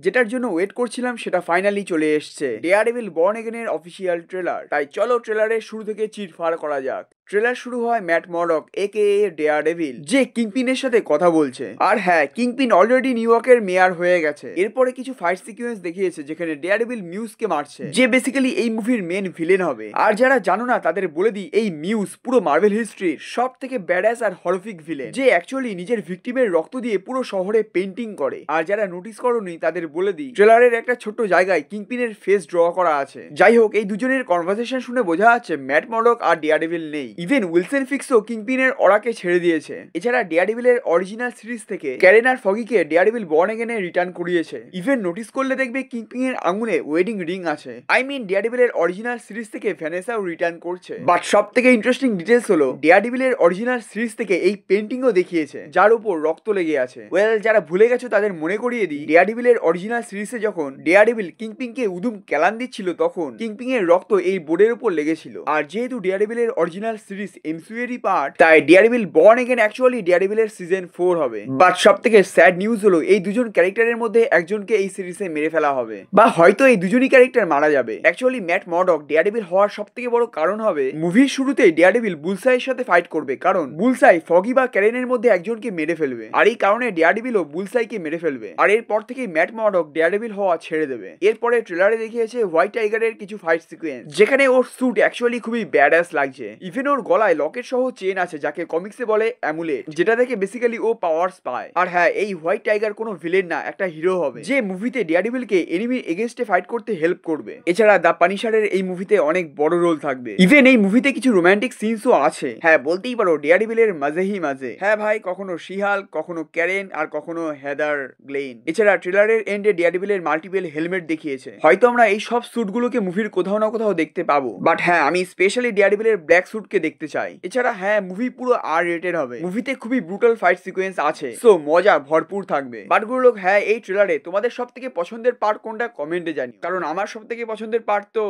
যেটার জন্য ওয়েট করছিলাম সেটা ফাইনালি চলে এসছে, ডেয়ারডেভিল বর্ন এগেনের অফিসিয়াল ট্রেলার। তাই চলো ট্রেলারের শুরু থেকে চিরফার করা যাক। ট্রেলার শুরু হয় ম্যাট মরডক একে ডেয়ারডেভিল, যে কিংপিনের সাথে কথা বলছে। আর হ্যাঁ, কিংপিন অলরেডি নিউ ইয়র্কের মেয়র হয়ে গেছে। এরপরে কিছু ফাইট সিকুয়েন্স দেখিয়েছে যেখানে ডেয়ারডেভিল মিউজকে মারছে, যে বেসিক্যালি এই মুভির মেন ভিলেন হবে। আর যারা জানো না তাদের বলে দিই, এই মিউজ পুরো মার্ভেল হিস্ট্রির সব থেকে ব্যাডাস আর হরফিক ভিলেন, যে অ্যাকচুয়ালি নিজের ভিক্টিমের রক্ত দিয়ে পুরো শহরে পেন্টিং করে। আর যারা নোটিস করোনি তাদের বলে দিই, ট্রেলারের একটা ছোট্ট জায়গায় কিংপিনের ফেস ড্র করা আছে। যাই হোক, এই দুজনের কনভারসেশন শুনে বোঝা যাচ্ছে ম্যাট মরডক আর ডেয়ারডেভিল নেই। ইভেন উইলসন ফিক্সও কিংপিনের অরাকে ছেড়ে দিয়েছে। এছাড়া ডেয়ারডেভিলের অরিজিনাল সিরিজ থেকে ক্যারেন আর ফগিকে ডেয়ারডেভিল বর্ন এগেনে রিটার্ন করিয়েছে। ইভেন নোটিস করলে দেখবে কিংপিনের আঙুলে ওয়েডিং রিং আছে। আই মিন ডেয়ারডেভিলের অরিজিনাল সিরিজ থেকে ভ্যানেসাও রিটার্ন করছে। বাট সব থেকে ইন্টারেস্টিং ডিটেলস হলো, ডেয়ারডেভিলের অরিজিনাল সিরিজ থেকে এই পেন্টিংও দেখিয়েছে যার উপর রক্ত লেগে আছে। ওয়েল, যারা ভুলে গেছো তাদের মনে করিয়ে দিই, ডেয়ারডেভিলের অরিজিনাল সিরিজে যখন ডেয়ারডেভিল কিংপিংকে উদুম কেলান দিচ্ছিল তখন কিংপিং এর রক্ত এই বোর্ডের উপর লেগেছিল। আর যেহেতু ডেয়ারডেভিলের অরিজিনাল সিরিজ এমসিইউরই পার্ট, তাই ডেয়ারডেভিল বর্ন এগেন অ্যাকচুয়ালি ডেয়ারডেভিলের সিজন 4 হবে। বাট সব থেকে স্যাড নিউজ হলো, এই দুজন ক্যারেক্টারের মধ্যে একজনকে এই সিরিজে মেরে ফেলা হবে, বা হয়তো এই দুজনই ক্যারেক্টার মারা যাবে। অ্যাকচুয়ালি ম্যাট মরডক ডেয়ারডেভিল হওয়ার সব থেকে বড় কারণ হবে, মুভির শুরুতে ডেয়ারডেভিল বুলসাইয়ের সাথে ফাইট করবে, কারণ বুলসাই ফগি বা ক্যারেনের মধ্যে একজনকে মেরে ফেলবে। আর এই কারণে ডেয়ারডেভিলও বুলসাইকে মেরে ফেলবে। আর এরপর থেকেই ম্যাট মরডক ডেয়ারডেভিল হওয়া ছেড়ে দেবে। এরপরে ট্রেলারে দেখিয়েছে হোয়াইট টাইগারের কিছু ফাইট সিকোয়েন্স, যেখানে ওর স্যুট অ্যাকচুয়ালি খুবই ব্যাডাস লাগছে। ইভেন ওর গলায় লকেট সহ চেন আছে, যাকে কমিক্সে বলে অ্যামুলেট, যেটা দেখে বেসিক্যালি ও পাওয়ার্স পায়। আর হ্যাঁ, এই হোয়াইট টাইগার কোনো ভিলেন না, একটা হিরো হবে, যে মুভিতে ডেয়ারডেভিলকে এনিমির এগেইনস্টে ফাইট করতে হেল্প করবে। এছাড়া দ্য পানিশারের এই মুভিতে অনেক বড় রোল থাকবে। ইভেন এই মুভিতে কিছু রোমান্টিক সিনসও আছে। হ্যাঁ, বলতেই পারো ডেয়ারডেভিলের মাঝেহি মাঝে। হ্যাঁ ভাই, কখনো শিহাল, কখনো ক্যারেন, আর কখনো হেদার গ্লেইন। এছাড়া ট্রেলারের এন্ডে ডেয়ারডেভিলের মাল্টিপল হেলমেট দেখিয়েছে। হয়তো আমরা এই সব স্যুটগুলোকে মুভির কোথাও না কোথাও দেখতে পাবো। বাট হ্যাঁ, আমি স্পেশালি ডেয়ারডেভিলের ব্ল্যাক স্যুটকে দেখতে চাই। এছাড়া হ্যাঁ, মুভি পুরো আর রেটেড হবে। মুভিতে খুবই ব্রুটাল ফাইট সিকোয়েন্স আছে, সো মজা ভরপুর থাকবে। বাট গুলো, হ্যাঁ, এই ট্রেলারে তোমাদের সব থেকে পছন্দের পার্ট কোনটা কমেন্টে জানিও, কারণ আমার সব থেকে পছন্দের পার্ট তো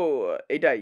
এটাই।